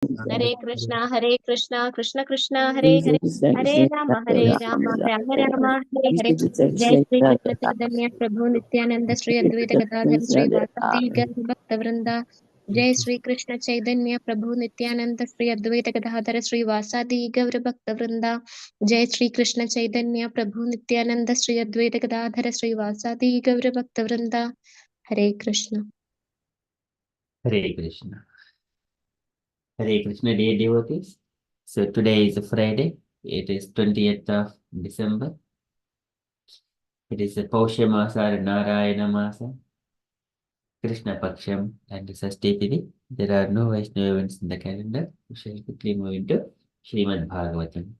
Hare Krishna, Krishna Krishna, Hare Hare, Hare Rama, Rama Rama, Hare Hare. Jai Shri Krishna Chaitanya Prabhu Nityananda Shri Advaita Gadadhar Shri Vasadi Gaur Bhakta Vrinda. Jai Shri Krishna Chaitanya Prabhu Nityananda Shri Advaita Gadadhar Shri Vasadi Gaur Bhakta Vrinda. Jai Shri Krishna Chaitanya Prabhu Nityananda Shri Advaita Gadadhar Shri Vasadi Gaur Bhakta Vrinda. Hare Krishna. Hare Krishna. Hare Krishna, dear devotees. So today is a Friday. It is 20th of December. It is a Pausha Masa or Narayana Masa, Krishna Paksham and Sashti Tithi. There are no Vaishnava events in the calendar. We shall quickly move into Srimad Bhagavatam.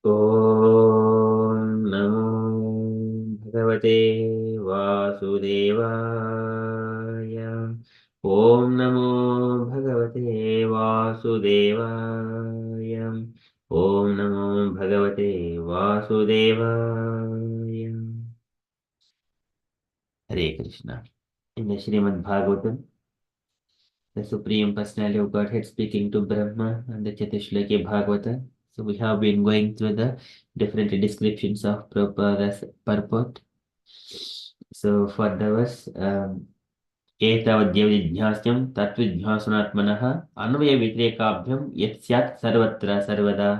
Om Namo Bhagavate Vasudevaya. Om Namo Bhagavate Vasudevaya. Om Namo Bhagavate Vasudevaya. Hare Krishna. In the Srimad Bhagavatam, the Supreme Personality of Godhead speaking to Brahma and the Chatushlaki Bhagavata. So we have been going through the different descriptions of Prabhupada's purport. So for the verse, एतावद्यवजिज्ञास्यं तत्त्वजिज्ञासुनात्मनः अन्वयव्यतिरेकाभ्यं यत् स्यात् सर्वत्र सर्वदा.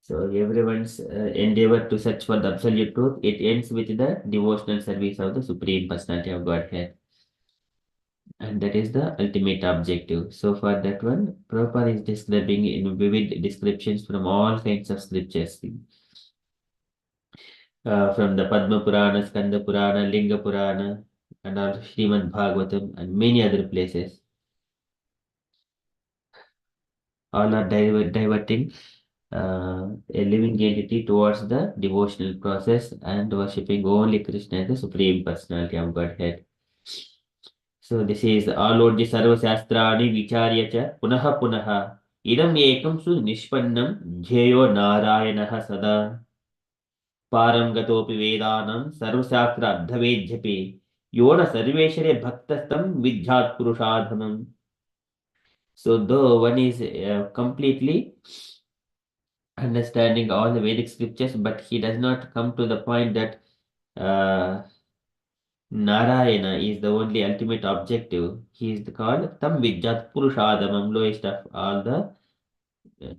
So everyone's endeavor to search for the absolute truth, it ends with the devotional service of the Supreme Personality of Godhead. And that is the ultimate objective. So for that one, Prabhupada is describing in vivid descriptions from all kinds of scriptures. From the Padma Purana, Skanda Purana, Linga Purana, and also Srimad Bhagavatam and many other places. All are diverting a living entity towards the devotional process and worshipping only Krishna as the Supreme Personality of Godhead. So this is alodya sarvasastrani vicharya cha punaha punaha idam ekam su nishpannam jheyo narayanah sada param gatopi vedanam sarvasastra adhavedhyapi yona sarveshare bhaktastam vidhyat purushadhanam. So though one is completely understanding all the Vedic scriptures, but he does not come to the point that uh, Narayana is the only ultimate objective. He is called Tam Vidyat Purushadamam, lowest of all the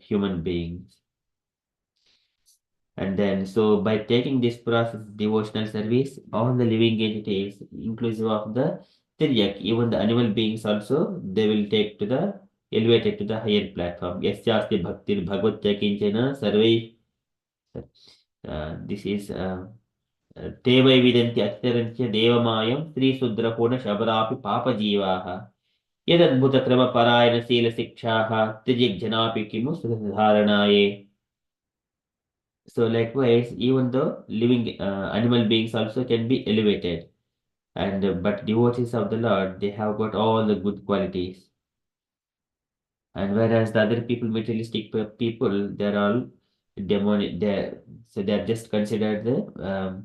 human beings. And then, so by taking this process, devotional service, all the living entities, inclusive of the Tiryak, even the animal beings also, they will take to the elevated to the higher platform. Yasyasti Bhaktir Bhagavata Kinchana Sarvai. This is ते वै विदन्ति अतितरञ्च देवमायं श्रीशूद्रपूर्णशबरापि पापजीवाः यदद्भुतक्रमपरायणशीलशिक्षाः तिर्यग्जनापि किमु सुखधारणाये. So likewise, even though living animal beings also can be elevated, and but devotees of the Lord, they have got all the good qualities. And whereas the other people, materialistic people, they're all demonic. So they're just considered the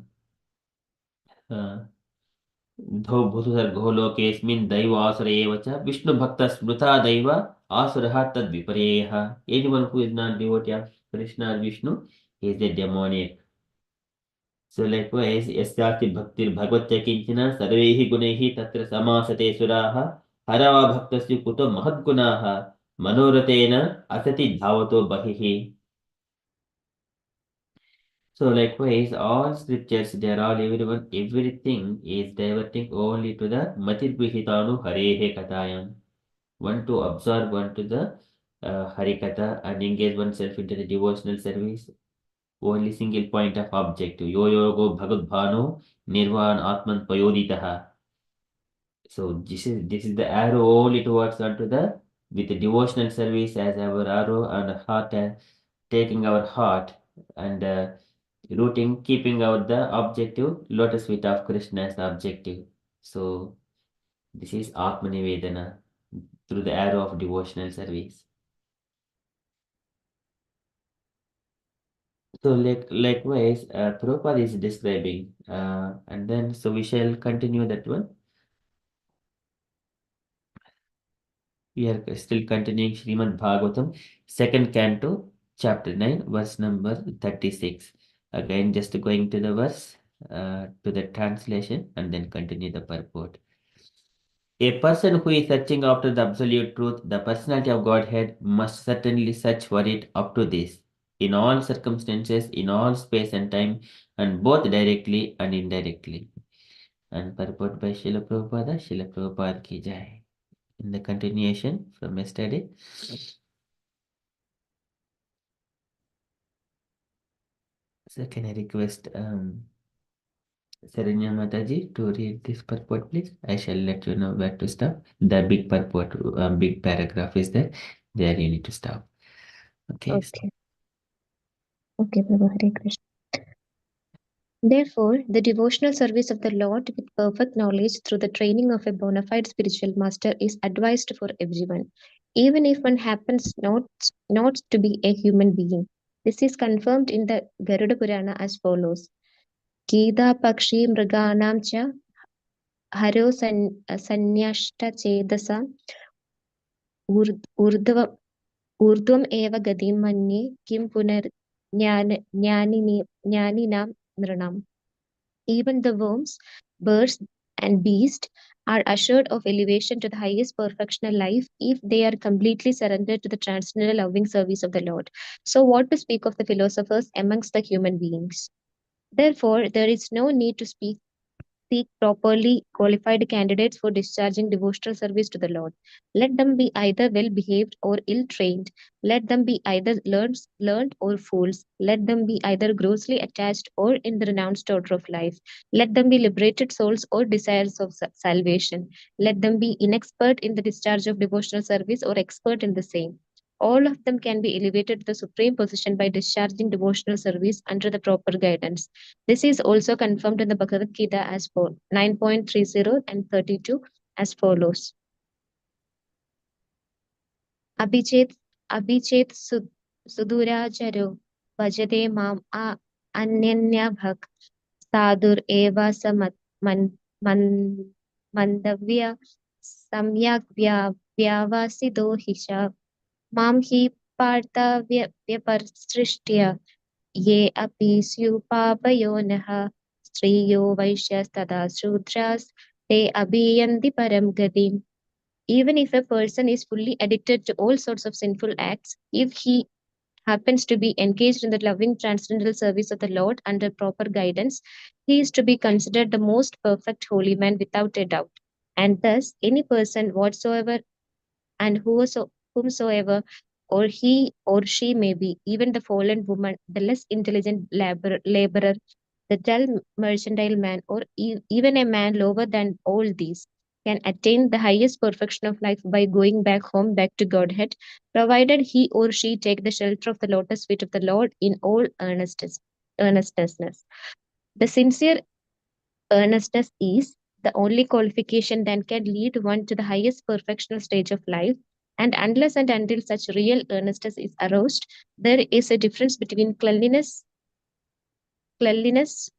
धौ भूसुसर्गो लोकेऽस्मिन् दैव आसुर एव च विष्णुभक्तः स्मृता दैव आसुरः तद्विपर्ययः. Anyone who is not devotee of Krishna or Vishnu is a demoniac. So likewise, यस्यास्ति भक्तिर्भगवत्य किञ्चन सर्वैः गुणैः तत्र समासते सुराः हरवा भक्तस्य कुतो महद्गुणाः मनोरथेन असति धावतो बहिः. So likewise, all scriptures, they are all everything is diverting only to the Matirvihitanu Harehe Katayam. One to absorb, one to the Harikatha and engage oneself into the devotional service. Only single point of objective. Yo yogo bhagadbhano nirvan atman payoditaha. So this is the arrow only towards onto the with the devotional service as our arrow and heart taking our heart and rooting, keeping out the objective, lotus feet of Krishna as the objective. So this is Atmanivedana through the arrow of devotional service. So likewise, Prabhupada is describing, and then so we shall continue that one. We are still continuing Srimad Bhagavatam, second canto, chapter 9, verse number 36. Again, just going to the verse, to the translation, and then continue the purport. A person who is searching after the absolute truth, the personality of Godhead, must certainly search for it up to this, in all circumstances, in all space and time, and both directly and indirectly. And purport by Srila Prabhupada, Srila Prabhupada ki jai. In the continuation from yesterday. So can I request Saranya Mataji to read this purport, please? I shall let you know where to stop. The big purport, big paragraph is there. There you need to stop. Okay. Okay. Okay, Prabhu, Hare Krishna. Therefore, the devotional service of the Lord with perfect knowledge through the training of a bona fide spiritual master is advised for everyone, even if one happens not to be a human being. This is confirmed in the Garuda Purana as follows. Gita Pakshi Mriganam cha Haro Sanyashta Chedasa Urdhva Urdhvam eva gadim manye kim punar jnaninam nranam. Even the worms, birds, and beasts are assured of elevation to the highest perfectional life if they are completely surrendered to the transcendental loving service of the Lord. So, what to speak of the philosophers amongst the human beings? Therefore, there is no need to seek properly qualified candidates for discharging devotional service to the Lord. Let them be either well behaved or ill trained. Let them be either learned or fools. Let them be either grossly attached or in the renounced order of life. Let them be liberated souls or desires of salvation. Let them be inexpert in the discharge of devotional service or expert in the same. All of them can be elevated to the supreme position by discharging devotional service under the proper guidance. This is also confirmed in the Bhagavad Gita as 9.30 and 32 as follows. Abhichet Suduracharo Bhajate Mam Anyanya Bhak Sadur Eva Samat Man Mandavya Samyak Vyavasido Hisha Mam Hi Partha Vyaparsrishtya Ye api स्युपापयोनः स्त्रियो वैश्यस्तथा शूद्रास् te abhiyanti param gatim. Even if a person is fully addicted to all sorts of sinful acts, if he happens to be engaged in the loving transcendental service of the Lord under proper guidance, he is to be considered the most perfect holy man without a doubt. And thus, any person whatsoever and whomsoever or he or she may be, even the fallen woman, the less intelligent laborer, the dull mercantile man, or even a man lower than all these, can attain the highest perfection of life by going back home, back to Godhead, provided he or she take the shelter of the lotus feet of the Lord in all earnestness. The sincere earnestness is the only qualification that can lead one to the highest perfectional stage of life. And unless and until such real earnestness is aroused, there is a difference between cleanliness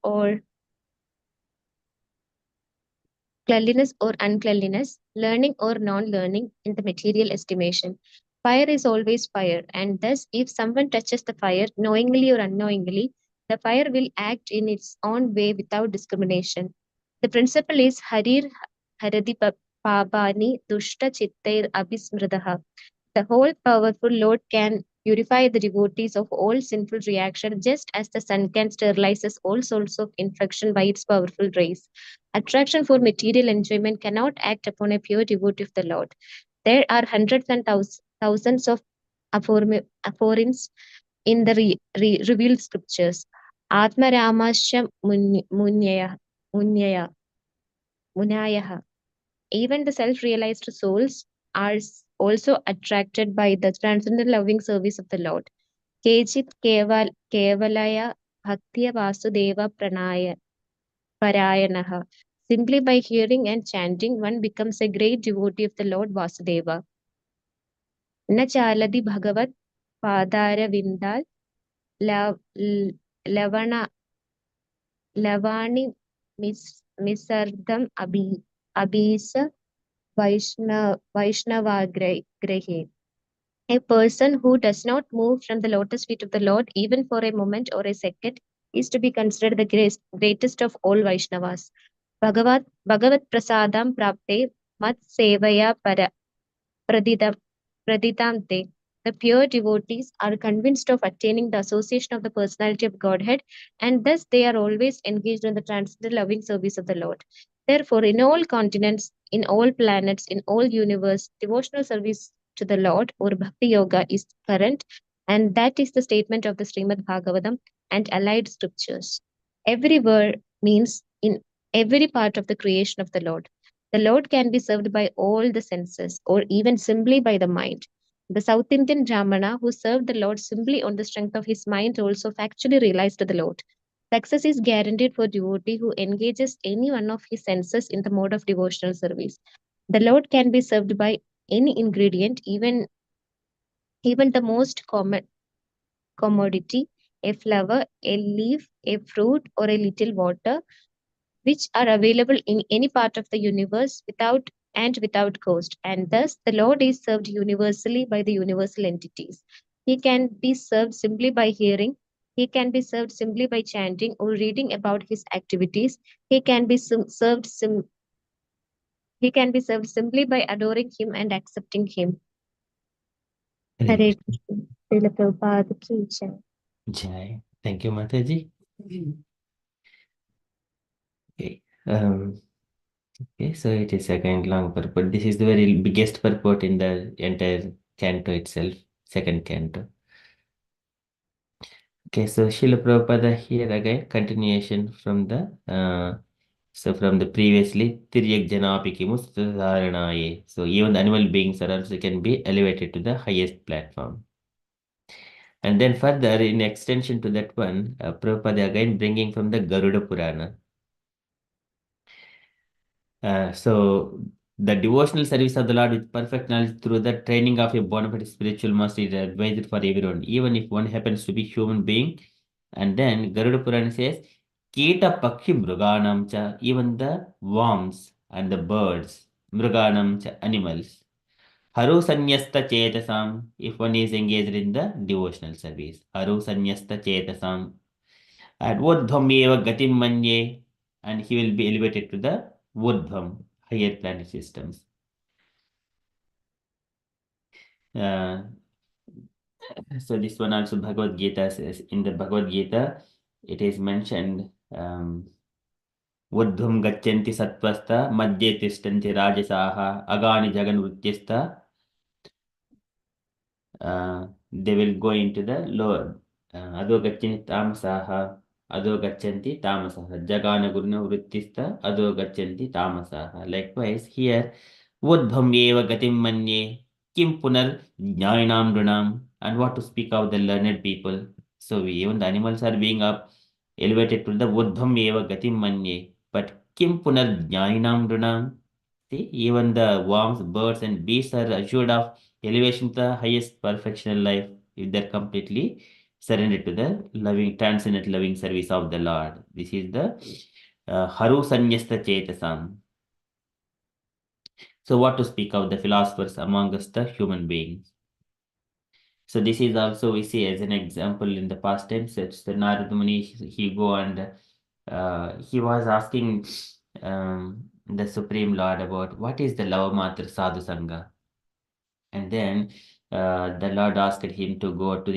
or uncleanliness, learning or non-learning in the material estimation. Fire is always fire, and thus, if someone touches the fire knowingly or unknowingly, the fire will act in its own way without discrimination. The principle is Harir Haradi Pabani Dushta Chittair Abhismradaha. The whole powerful Lord can purify the devotees of all sinful reaction just as the sun can sterilize all sorts of infection by its powerful rays. Attraction for material enjoyment cannot act upon a pure devotee of the Lord. There are hundreds and thousands of aphorisms in the revealed scriptures. Atma Ramasya Munyayaha. Even the self-realized souls are also attracted by the transcendental loving service of the Lord. Kechit Kevalaya Bhaktya Vasudeva Parayanaha. Simply by hearing and chanting, one becomes a great devotee of the Lord Vasudeva. Nachaladi Bhagavat Padara Vindal Lavana Lavani Misardam Abhisa Vaishnavagrahi. A person who does not move from the lotus feet of the Lord even for a moment or a second is to be considered the greatest of all Vaishnavas. Bhagavat Prasadam Prapte Mat Sevaya Pradita- Praditante. The pure devotees are convinced of attaining the association of the personality of Godhead, and thus they are always engaged in the transcendental loving service of the Lord. Therefore, in all continents, in all planets, in all universe, devotional service to the Lord or Bhakti Yoga is current, and that is the statement of the Srimad Bhagavatam and allied scriptures. Every word means in every part of the creation of the Lord. The Lord can be served by all the senses or even simply by the mind. The South Indian Brahmana who served the Lord simply on the strength of his mind also factually realized the Lord. Success is guaranteed for devotee who engages any one of his senses in the mode of devotional service. The Lord can be served by any ingredient, even the most common commodity, a flower, a leaf, a fruit, or a little water, which are available in any part of the universe without cost, and thus the Lord is served universally by the universal entities. He can be served simply by hearing. He can be served simply by chanting or reading about his activities. He can be he can be served simply by adoring him and accepting him. Hare Hare Krishna. Krishna. Srila Prabhupada ki jai. Jai. Thank you, Mataji. Okay. Okay, so it is a kind long purport. This is the very biggest purport in the entire canto itself, second canto. Okay, so Srila Prabhupada here again, continuation from the from the previously Tiryak Janapi Mustaranaye. So even the animal beings are also can be elevated to the highest platform. And then further, in extension to that one, Prabhupada again bringing from the Garuda Purana. So the devotional service of the Lord with perfect knowledge through the training of a bona fide spiritual master is advised for everyone, even if one happens to be human being. And then Garuda Purana says, Kita Pakshi Mruganam cha, even the worms and the birds, Mruganam cha, animals. Haru Sanyasta Chetasam, if one is engaged in the devotional service. Haru Sanyasta Chetasam. At Urdhvam eva gatim manye, and he will be elevated to the Urdhvam, higher planet systems. Uh, so this one also Bhagavad Gita says, in the Bhagavad Gita, it is mentioned, Urdhvam gachanti satvasta, madhye tishtanti rajasaha, agani jagan vrutyasta, they will go into the lower. Adho gachanti tamasaha, adho gachanti tamasaha, jagana guruna vrittista, adho gachanti tamasaha. Likewise, here, Urdhvam eva gatim manye, kim punar jnainam drunam, and what to speak of the learned people. So even the animals are being up elevated to the Urdhvam eva gatim manye, but kim punar jnainam drunam. See, even the worms, birds, and beasts are assured of elevation to the highest perfectional life if they're completely surrendered to the loving, transcendent loving service of the Lord. This is the Haru Sanyasta Chetasam. So, what to speak of the philosophers among us, the human beings? So, this is also we see as an example in the past times. It's the Narada Muni, he go and he was asking the Supreme Lord about what is the Lava Matra Sadhu Sangha. And then the Lord asked him to go to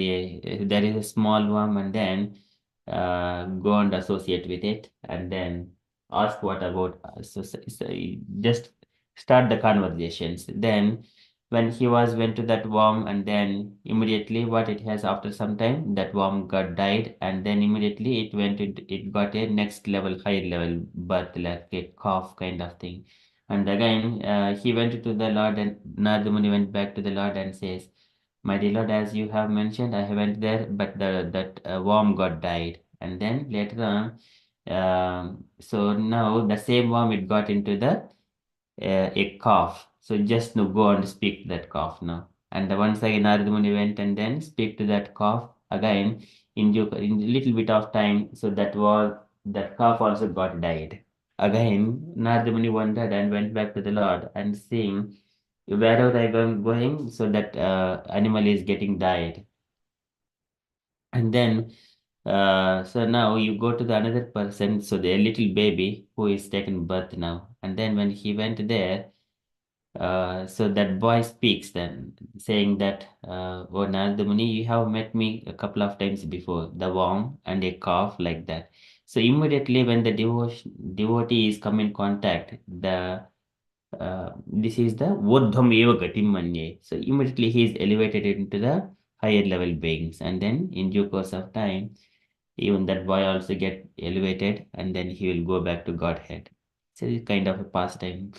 there is a small worm, and then go and associate with it, and then ask what about us. So just start the conversations. Then when he went to that worm, and then immediately what it has after some time, that worm got died, and then immediately it got a next level, higher level birth, like a cough kind of thing. And again, he went to the Lord, and Narada Muni went back to the Lord and says, "My dear Lord, as you have mentioned, I went there, but that worm got died." And then later on, so now the same worm it got into the a cough. So just now go and speak to that cough now. And once again, Narada Muni went and then speak to that cough again in little bit of time. So that cough also got died. Again, Narada Muni wondered and went back to the Lord and saying, wherever I am going, so that animal is getting died. And then, so now you go to the another person, so the little baby who is taken birth now. And then when he went there, so that boy speaks then, saying that, oh Narada Muni, you have met me a couple of times before, the worm and a calf like that. So immediately when the devotee is come in contact, this is the Urdhvam Eva Gatim Manye. So immediately he is elevated into the higher level beings, and then in due course of time, even that boy also get elevated, and then he will go back to Godhead. So it's kind of a pastime.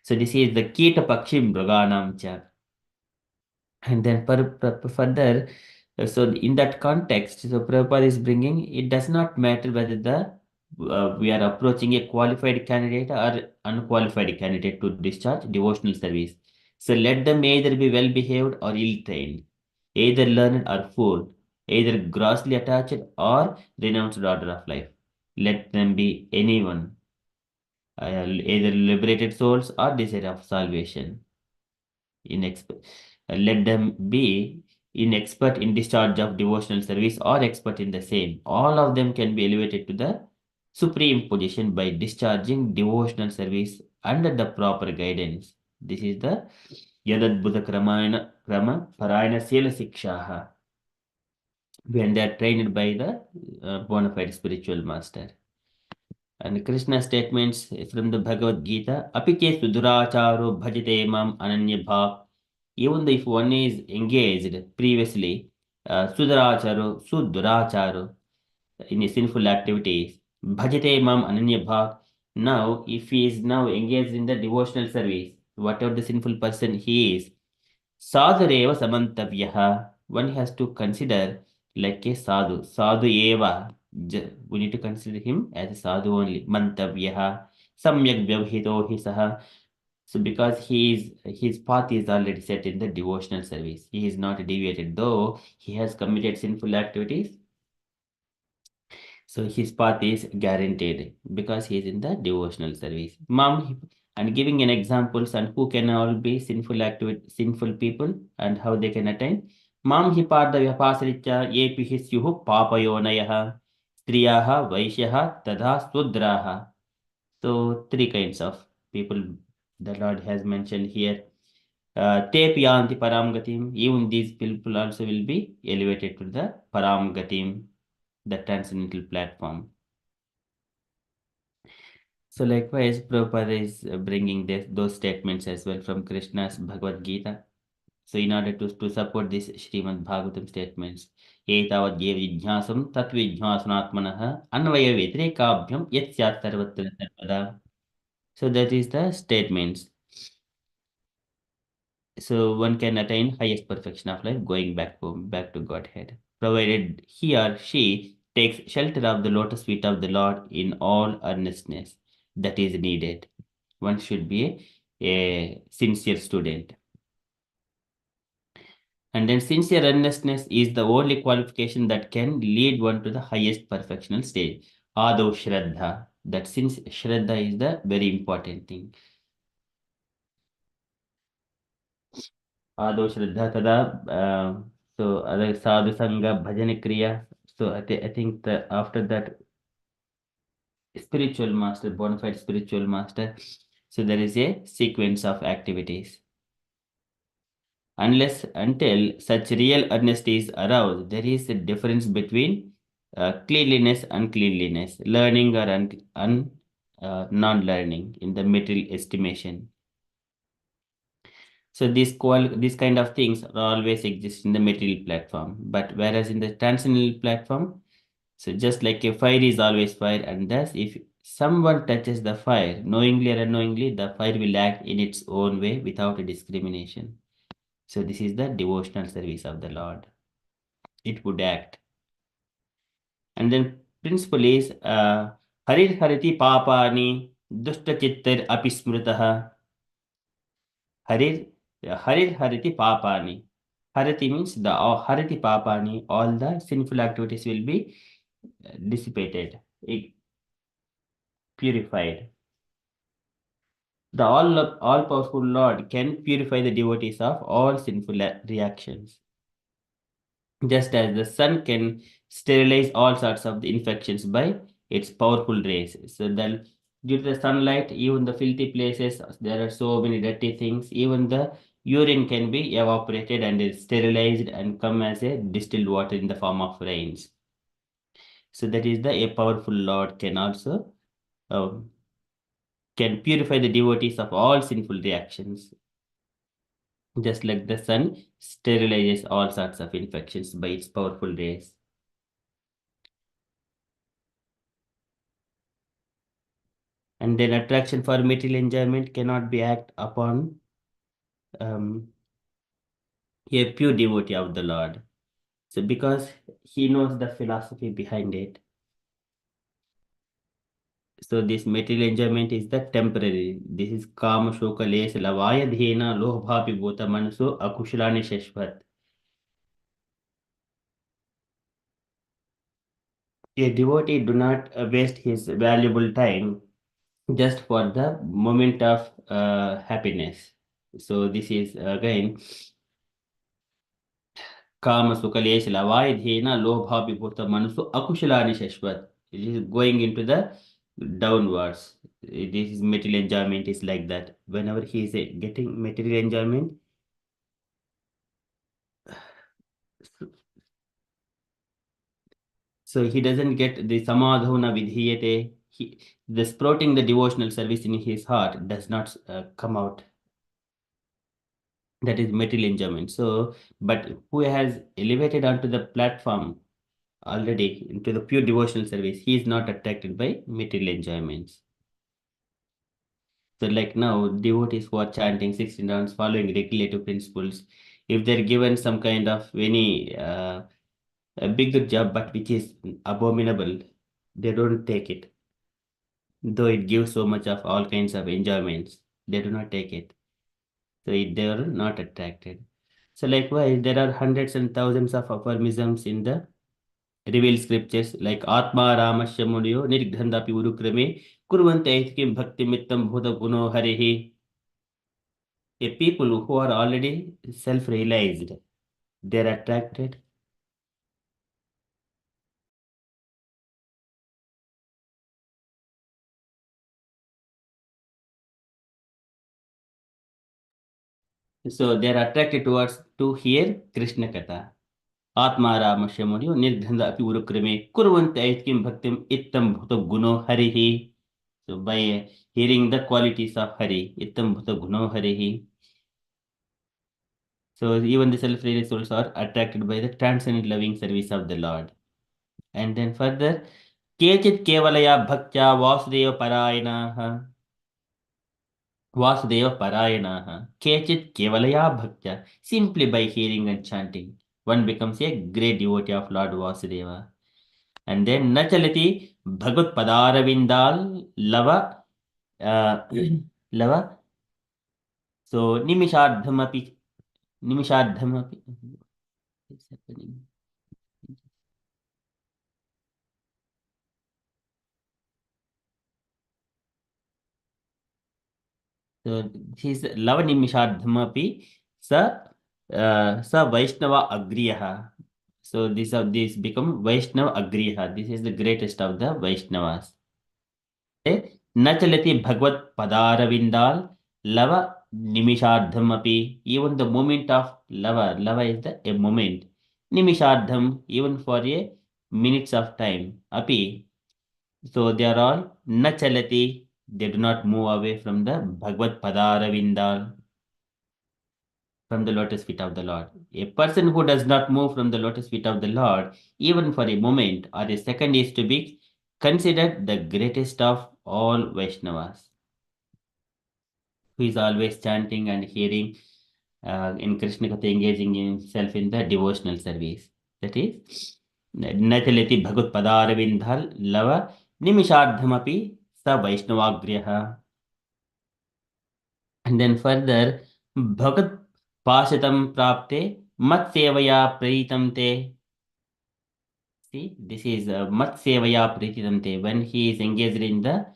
So this is the Kita Pakshim Mriganam cha. And then further, so in that context, so Prabhupada is bringing, it does not matter whether we are approaching a qualified candidate or unqualified candidate to discharge devotional service. So let them either be well behaved or ill trained, either learned or fooled, either grossly attached or renounced order of life. Let them be anyone, either liberated souls or desire of salvation. Let them be expert in discharge of devotional service or expert in the same. All of them can be elevated to the supreme position by discharging devotional service under the proper guidance. This is the Yadadbhuta Krama Parayana Sela Sikshaha, when they are trained by the bona fide spiritual master. And Krishna statements from the Bhagavad Gita, Apike Suduracharo Bhajate Mam Ananya Bhav. Even if one is engaged previously, Suduracharo, in a sinful activities, Bhajate Mam Ananya Bhav. Now, if he is now engaged in the devotional service, whatever the sinful person he is, Sadhureva Samantavyaha. One has to consider like a sadhu. Sadhu eva. We need to consider him as a sadhu only. Mantavyaha. Samyak vyavhito hi saha. So because his path is already set in the devotional service. He is not deviated, though he has committed sinful activities. So his path is guaranteed because he is in the devotional service. Mom, and giving an examples and who can all be sinful people and how they can attain. Mam hi parda vyapasritya yepi hi syuhu papayonayaha striyaha vaishyaha tadha sudraha. So three kinds of people the Lord has mentioned here. Te piyanti param gatim. Even these people also will be elevated to the param gatim, the transcendental platform. So likewise, Prabhupada is bringing those statements as well from Krishna's Bhagavad Gita. So in order to support this Srimad Bhagavatam statements, etavad yev jijnasam tatvijnasanatmanah anvaya vetrikabhyam yat syat sarvatra sarvada. So that is the statements. So one can attain highest perfection of life going back home, back to Godhead, provided he or she takes shelter of the lotus feet of the Lord in all earnestness that is needed. One should be a sincere student. And then sincere earnestness is the only qualification that can lead one to the highest perfectional stage. Ado Shraddha. That since Shraddha is the very important thing. Ado Shraddha Tada. So other Sadhu Sangha Bhajana Kriya. So I think that after that, spiritual master, bona fide spiritual master. So there is a sequence of activities. Unless until such real earnestness is aroused, there is a difference between cleanliness and uncleanliness, learning or non-learning in the material estimation. So these kind of things always exist in the material platform, but whereas in the transcendental platform, so just like a fire is always fire, and thus if someone touches the fire, knowingly or unknowingly, the fire will act in its own way without a discrimination. So this is the devotional service of the Lord. It would act. And then principle is Harir Hariti Papani Dusta Chittar Apismritaha. Harir Harir Hariti Papani. Hariti means the Hariti Papani, all the sinful activities will be dissipated. purified. The all-powerful Lord can purify the devotees of all sinful reactions, just as the sun can sterilize all sorts of the infections by its powerful rays. So then, due to the sunlight, even the filthy places, there are so many dirty things, even the urine can be evaporated and is sterilized and come as a distilled water in the form of rains. So that is a powerful Lord can also can purify the devotees of all sinful reactions, just like the sun sterilizes all sorts of infections by its powerful rays. And then attraction for material enjoyment cannot be act upon um, a pure devotee of the Lord. So because he knows the philosophy behind it. So this material enjoyment is the temporary. This is kama shoka les lavaya dhena lohbhapi bhuta manso akushalani shashvat. A devotee do not waste his valuable time just for the moment of happiness. So this is again Kama Sukalesh Lavaidhena Lobha Vibhuta Manusu Akushalani Shashvat. It is going into the downwards. This is material enjoyment is like that. Whenever he is getting material enjoyment, so he doesn't get the samadhana vidhiyate. The sprouting the devotional service in his heart does not come out. That is material enjoyment. So, but who has elevated onto the platform already into the pure devotional service, he is not attracted by material enjoyments. So, like now, devotees who are chanting 16 rounds, following regulative principles, if they're given some kind of any a big job, but which is abominable, they don't take it. Though it gives so much of all kinds of enjoyments, they do not take it. So they are not attracted. So likewise, there are hundreds and thousands of aphorisms in the revealed scriptures like Atma Ramasya Munyo Nirghandapi Urukrame Kurvante Aitkim Bhakti Mittam Bhuta Guno Harihi. A people who are already self-realized, they're attracted. So they're attracted towards to hear Krishna Katha. Atma Ramasya Munyo Nirghandapi Urukrame Kurvante Aitkim Bhaktim Ittam Bhuta Guno Harihi. So by hearing the qualities of Hari, Ittam Bhuta Guno Harihi. So even the self-realized souls are attracted by the transcendent loving service of the Lord. And then further, Kechit Kevalaya Bhaktya Vasudeva Parayanaha, Kechit Kevalaya Bhaktya, simply by hearing and chanting, one becomes a great devotee of Lord Vasudeva. And then Nachalati Bhagat Padaravindal Lava uh, Lava. So Nimishardhamapi. What's happening? So his Lavanimishardhamapi sa Vaishnava Agriyaha. So these become Vaishnava Agriyaha. This is the greatest of the Vaishnavas. Nachalati Bhagavad Padaravindal Lava Nimishardhamapi. Even the moment of lava is a moment. Nimishardham, even for a minutes of time. Api. So they are all Nachalati. They do not move away from the Bhagavad Padaravindal, from the lotus feet of the Lord. A person who does not move from the lotus feet of the Lord, even for a moment or a second, is to be considered the greatest of all Vaishnavas, who is always chanting and hearing in Krishna Katha, engaging himself in the devotional service. That is, Nachaleti Bhagat Padarvindhal Lava Nimishardhamapi Sa Vaishnavagriyaha. And then further, Bhagat Pashatam Prapte Mat Sevaya Praitam Te. See, this is Mat Sevaya Praitam Te. When he is engaged in the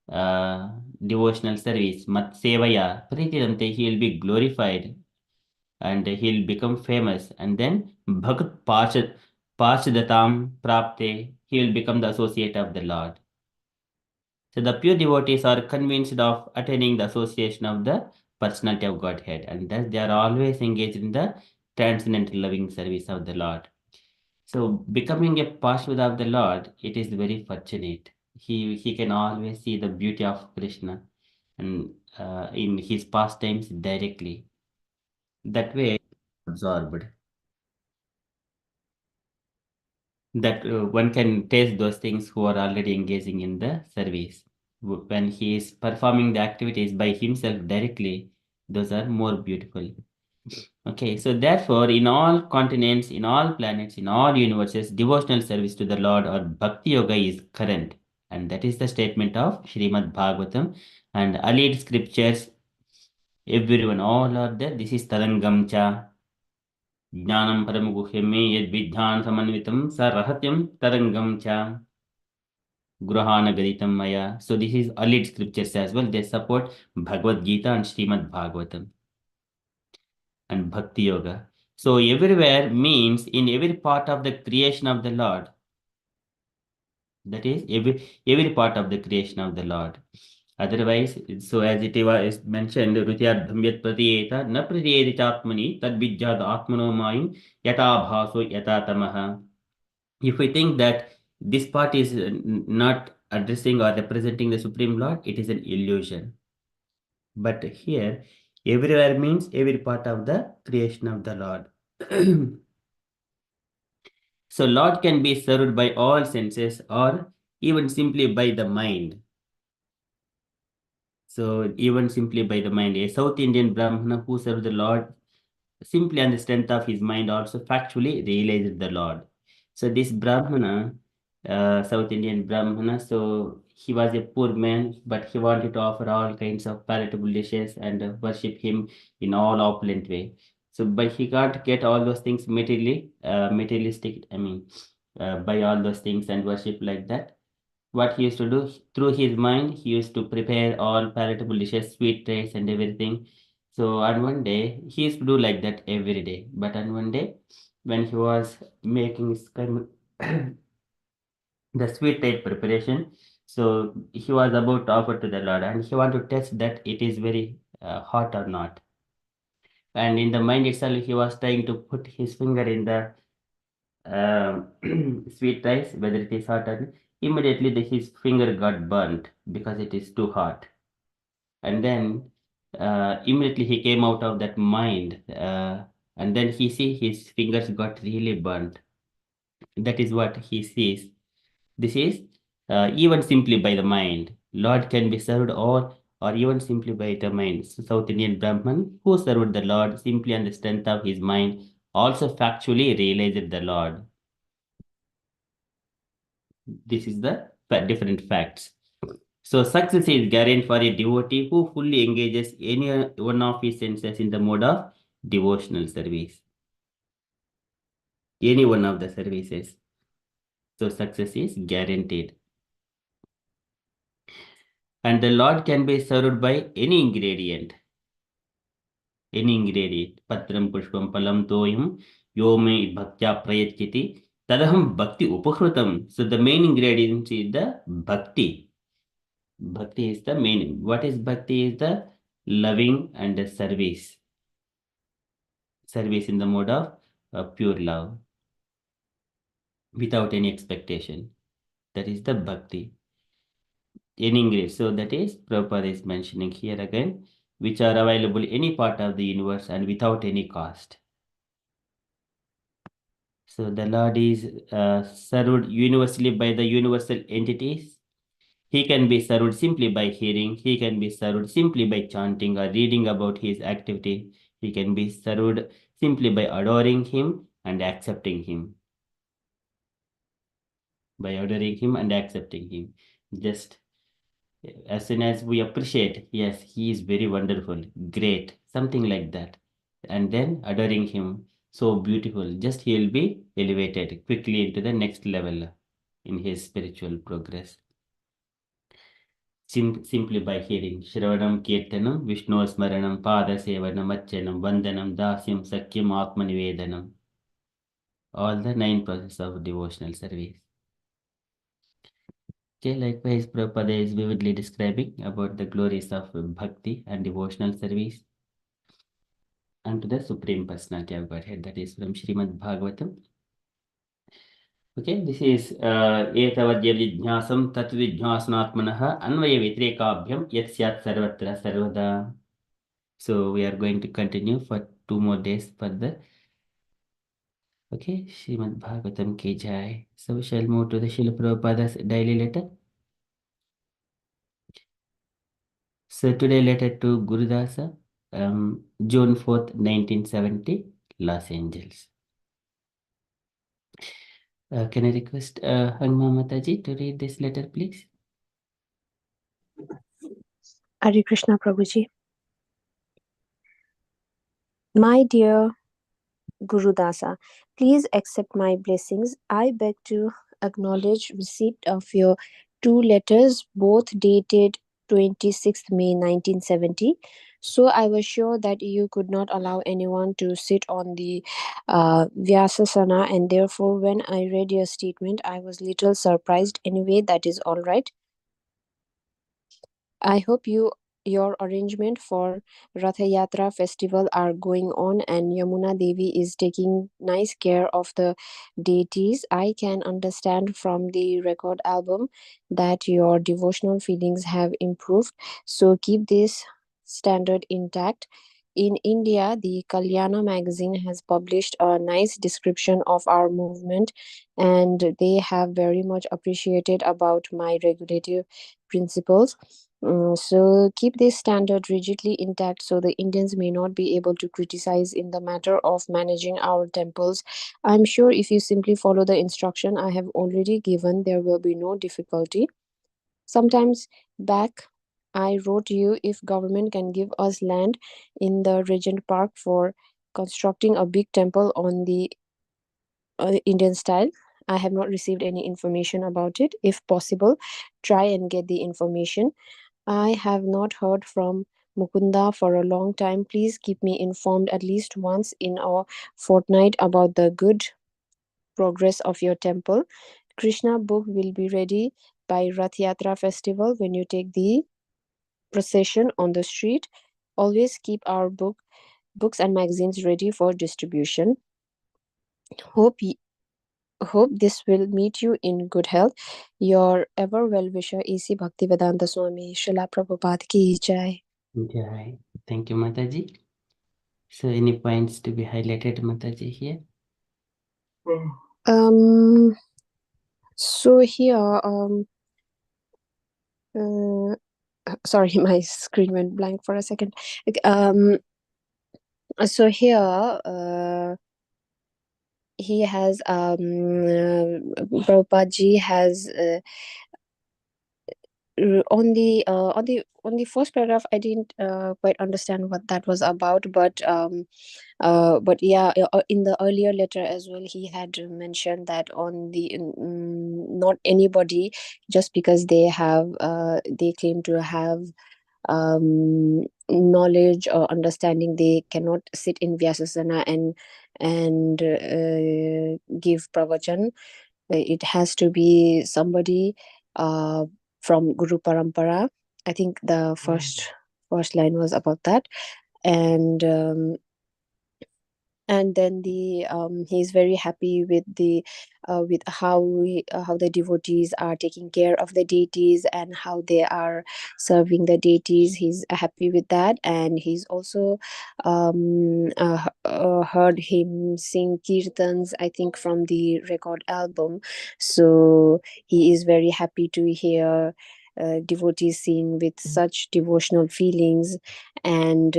devotional service, Mat Sevaya, Pritidamte, he will be glorified and he'll become famous. And then Bhagat Parshadatam Prapte, he will become the associate of the Lord. So the pure devotees are convinced of attaining the association of the personality of Godhead, and thus they are always engaged in the transcendental loving service of the Lord. So becoming a Parshvada of the Lord, it is very fortunate. He can always see the beauty of Krishna and in his pastimes directly. That way, absorbed. That one can taste those things who are already engaging in the service. When he is performing the activities by himself directly, those are more beautiful. Okay, so therefore, in all continents, in all planets, in all universes, devotional service to the Lord or Bhakti Yoga is current. And that is the statement of Srimad Bhagavatam and allied scriptures. Everyone, all are there. This is Tarangam Cha. Jnanam Paramuguhyame Yad Vidhan Samanvitam Sa Rahatyam Tarangam Cha. Grahana Gaditam Maya. So this is allied scriptures as well. They support Bhagavad Gita and Srimad Bhagavatam and Bhakti Yoga. So everywhere means in every part of the creation of the Lord. That is every part of the creation of the Lord. Otherwise, so as it was mentioned, Rutyardhamyat pratiyeta na pratiyeditatmani tad vijjad atmano mayim yata bhaso yata tamaha. If we think that this part is not addressing or representing the Supreme Lord, it is an illusion. But here, everywhere means every part of the creation of the Lord. So Lord can be served by all senses or even simply by the mind. So even simply by the mind, a South Indian Brahmana who served the Lord simply on the strength of his mind also factually realized the Lord. So this Brahmana, South Indian Brahmana, so he was a poor man, but he wanted to offer all kinds of palatable dishes and worship him in all opulent way. So, but he can't get all those things materialistic. I mean, buy all those things and worship like that. What he used to do through his mind, he used to prepare all palatable dishes, sweet rice and everything. So on one day, he used to do like that every day. But on one day, when he was making his the sweet type preparation, so he was about to offer to the Lord, and he wanted to test that it is very hot or not. And in the mind itself, he was trying to put his finger in the sweet rice, whether it is hot or not. Immediately, his finger got burnt because it is too hot. And then immediately he came out of that mind, and then he see his fingers got really burnt. That is what he sees. This is even simply by the mind. Lord can be served or even simply by the mind. So South Indian Brahman who served the Lord simply on the strength of his mind also factually realized the Lord. This is the different facts. So success is guaranteed for a devotee who fully engages any one of his senses in the mode of devotional service. Any one of the services. So success is guaranteed. And the Lord can be served by any ingredient. Any ingredient. Patram pushpam palam toyam yome bhaktya prayatyati tadaham bhakti upahrutam. So the main ingredient is the bhakti. Bhakti is the main. What is bhakti? Is the loving and the service. Service in the mode of pure love without any expectation. That is the bhakti. In English. So that is Prabhupada is mentioning here again, which are available any part of the universe and without any cost. So the Lord is served universally by the universal entities. He can be served simply by hearing. He can be served simply by chanting or reading about his activity. He can be served simply by adoring him and accepting him. By adoring him and accepting him. Just as soon as we appreciate, yes, he is very wonderful, great, something like that. And then adoring him, so beautiful, just he'll be elevated quickly into the next level in his spiritual progress. simply by hearing Shravanam Kirtanam, Vishnu Smaranam, Pada Sevanam, Achanam, Vandanam, Dasyam, Sakyam, Atmanivedanam. All the 9 processes of devotional service. Okay, likewise, Prabhupada is vividly describing about the glories of bhakti and devotional service unto the Supreme Personality of Godhead. That is from Srimad Bhagavatam. Okay, this is etavadya vijñāsam tat vijñāsanatmanah anvaya vitrekābhyam yat syat sarvatra sarvada. So we are going to continue for 2 more days further. Okay, Srimad Bhagavatam ki jai. So we shall move to the Srila Prabhupada's daily letter. So today letter to Gurudasa, June 4th, 1970, Los Angeles. Can I request Hangma Mataji to read this letter, please? Hare Krishna Prabhuji. My dear Gurudasa, please accept my blessings. I beg to acknowledge receipt of your 2 letters, both dated 26th May 1970. So I was sure that you could not allow anyone to sit on the Vyasasana, and therefore when I read your statement, I was little surprised. Anyway, that is all right. I hope your arrangement for Ratha Yatra festival are going on and Yamuna Devi is taking nice care of the deities. I can understand from the record album that your devotional feelings have improved. So keep this standard intact. In India, the Kalyana magazine has published a nice description of our movement, and they have very much appreciated about my regulative principles. So keep this standard rigidly intact so the Indians may not be able to criticize in the matter of managing our temples. I'm sure if you simply follow the instruction I have already given, there will be no difficulty. Sometimes back, I wrote you if government can give us land in the Regent Park for constructing a big temple on the Indian style. I have not received any information about it. If possible, try and get the information. I have not heard from Mukunda for a long time. Please keep me informed at least once in a fortnight about the good progress of your temple. Krishna book will be ready by Rath Yatra festival when you take the procession on the street. Always keep our books and magazines ready for distribution. Hope Hope this will meet you in good health. Your ever well-wisher A.C. Bhaktivedanta Swami Srila Prabhupada ki jai. Jai. Thank you, Mataji. So any points to be highlighted, Mataji, here? So here, sorry, my screen went blank for a second. So here, he has Prabhupada ji has on the first paragraph I didn't quite understand what that was about, but yeah, in the earlier letter as well he had mentioned that on the not anybody, just because they claim to have knowledge or understanding, they cannot sit in Vyasasana and give pravachan. It has to be somebody from Guru Parampara. I think the first line was about that. And then he's very happy with how the devotees are taking care of the deities and how they are serving the deities. He's happy with that, and he's also heard him sing kirtans, I think, from the record album. So he is very happy to hear devotees sing with such devotional feelings, and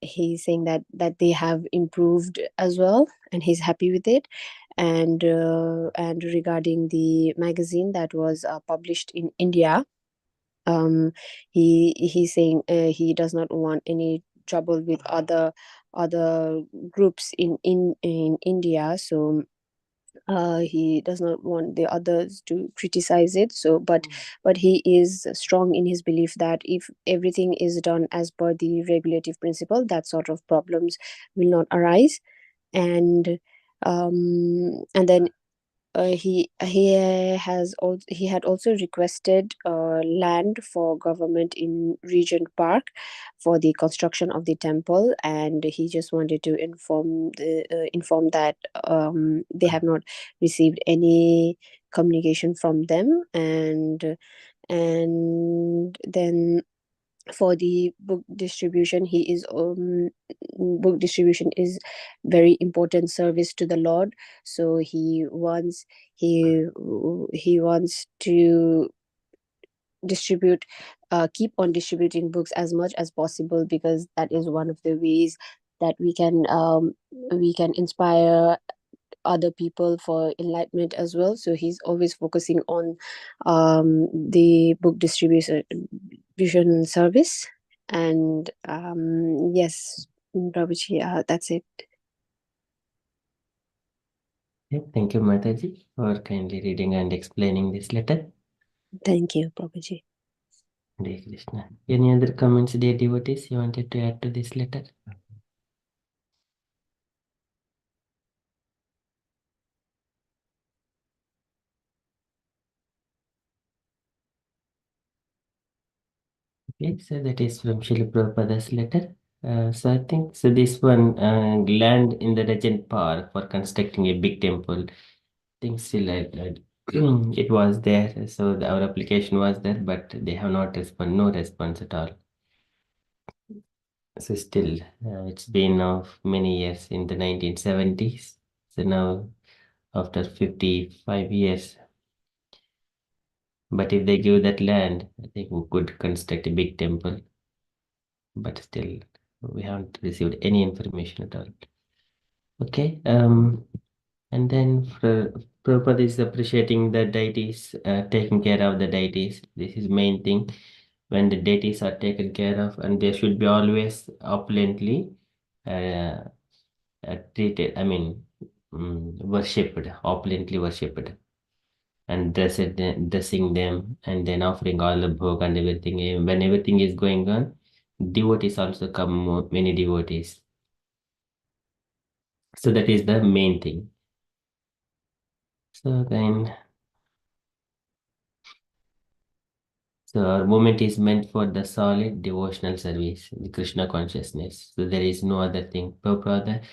he's saying that they have improved as well, and he's happy with it. And regarding the magazine that was published in India, he's saying he does not want any trouble with other groups in India. So he does not want the others to criticize it. So but he is strong in his belief that if everything is done as per the regulative principle, that sort of problems will not arise. And then he had also requested land for government in Regent Park for the construction of the temple, and he just wanted to inform that they have not received any communication from them. And then for the book distribution is very important service to the Lord. So he wants to distribute keep on distributing books as much as possible, because that is one of the ways that we can inspire other people for enlightenment as well. So he's always focusing on the book distribution service. And yes, Prabhuji, that's it. Okay, thank you, Mataji, for kindly reading and explaining this letter. Thank you, Prabhuji. Hare Krishna. Any other comments, dear devotees, you wanted to add to this letter? Okay, so that is from Srila Prabhupada's letter. So I think so this one land in the Regent Park for constructing a big temple. I think still it was there, so our application was there, but they have not no response at all. So still, it's been now many years in the 1970s. So now, after 55 years, but if they give that land, I think we could construct a big temple. But still, we haven't received any information at all. Okay. And then Prabhupada is appreciating the deities, taking care of the deities. This is main thing. When the deities are taken care of, and they should be always opulently uh, treated. I mean, worshipped, opulently worshipped, and dressing them, and then offering all the bhog and everything. When everything is going on, devotees also come, many devotees. So that is the main thing. So then, so our movement is meant for the solid devotional service, the Krishna consciousness. So there is no other thing. Prabhupada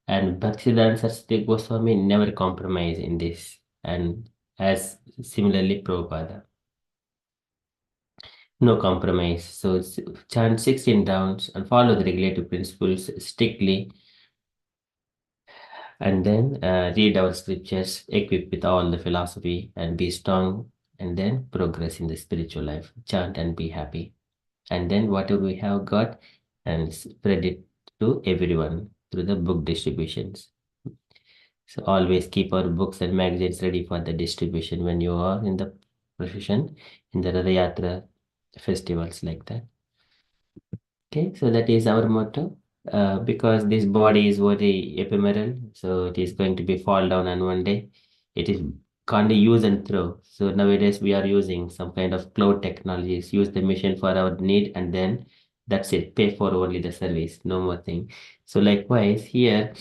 and Bhaktisiddhanta Saraswati Goswami never compromise in this, and as similarly Prabhupada. No compromise. So chant 16 rounds and follow the regulative principles strictly, and then read our scriptures, equipped with all the philosophy, and be strong, and then progress in the spiritual life. Chant and be happy. And then whatever we have got, and spread it to everyone through the book distributions. So always keep our books and magazines ready for the distribution when you are in the procession, in the Ratha Yatra festivals like that. Okay, so that is our motto. Because this body is very ephemeral, so it is going to be fall down on one day. It is can't use and throw. So nowadays we are using some kind of cloud technologies. Use the machine for our need, and then that's it. Pay for only the service, no more thing. So likewise here,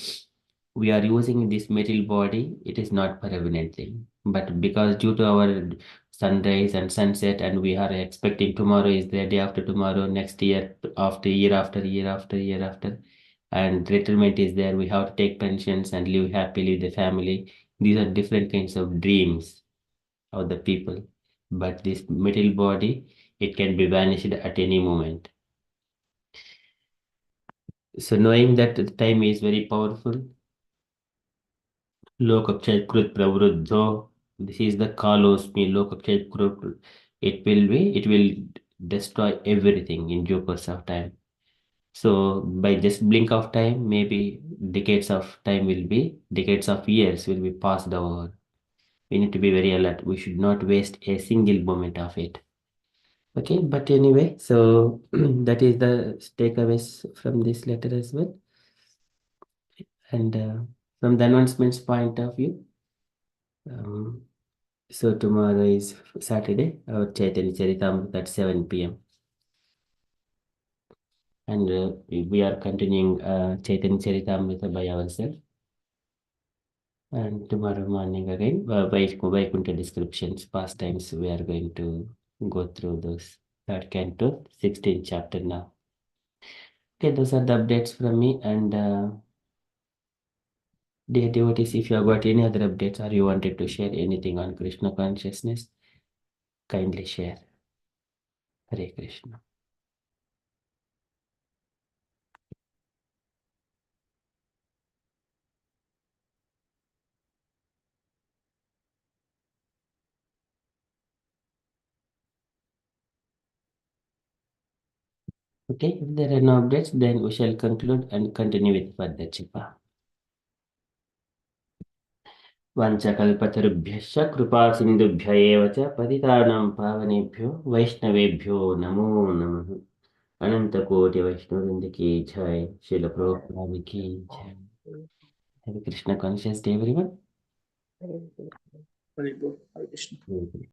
we are using this material body. It is not permanent thing, but because due to our sunrise and sunset, and we are expecting tomorrow is the day after tomorrow, next year, after year after year after year after, and retirement is there. We have to take pensions and live happily with the family. These are different kinds of dreams of the people. But this material body, it can be vanished at any moment. So knowing that the time is very powerful, Lokapchayat Krut Pravruddho. This is the Kalosmi Lokapchayat Krut. It will destroy everything in due course of time. So by just blink of time, maybe decades of years will be passed over. We need to be very alert. We should not waste a single moment of it. Okay, but anyway, so that is the takeaways from this letter as well. And from the announcements point of view, So tomorrow is Saturday, our Chaitanya Charitamrita at 7 p.m. And we are continuing Chaitanya Charitamrita by ourselves. And tomorrow morning again, Vaikuntha descriptions, pastimes, we are going to go through those. Third canto, 16th chapter now. Okay, those are the updates from me. And dear devotees, if you have got any other updates or you wanted to share anything on Krishna consciousness, kindly share. Hare Krishna. Okay, if there are no updates, then we shall conclude and continue with further japa. वाञ्छकल्पतरुभ्यश्च कृपासिन्धुभ्य एव च पतितानां पावनेभ्यो वैष्णवेभ्यो नमो नमः अनन्तकोटिवैष्णववृन्द की जय श्रील प्रभुपाद की जय Hare Krishna conscious day everyone Hare Krishna. Hare Krishna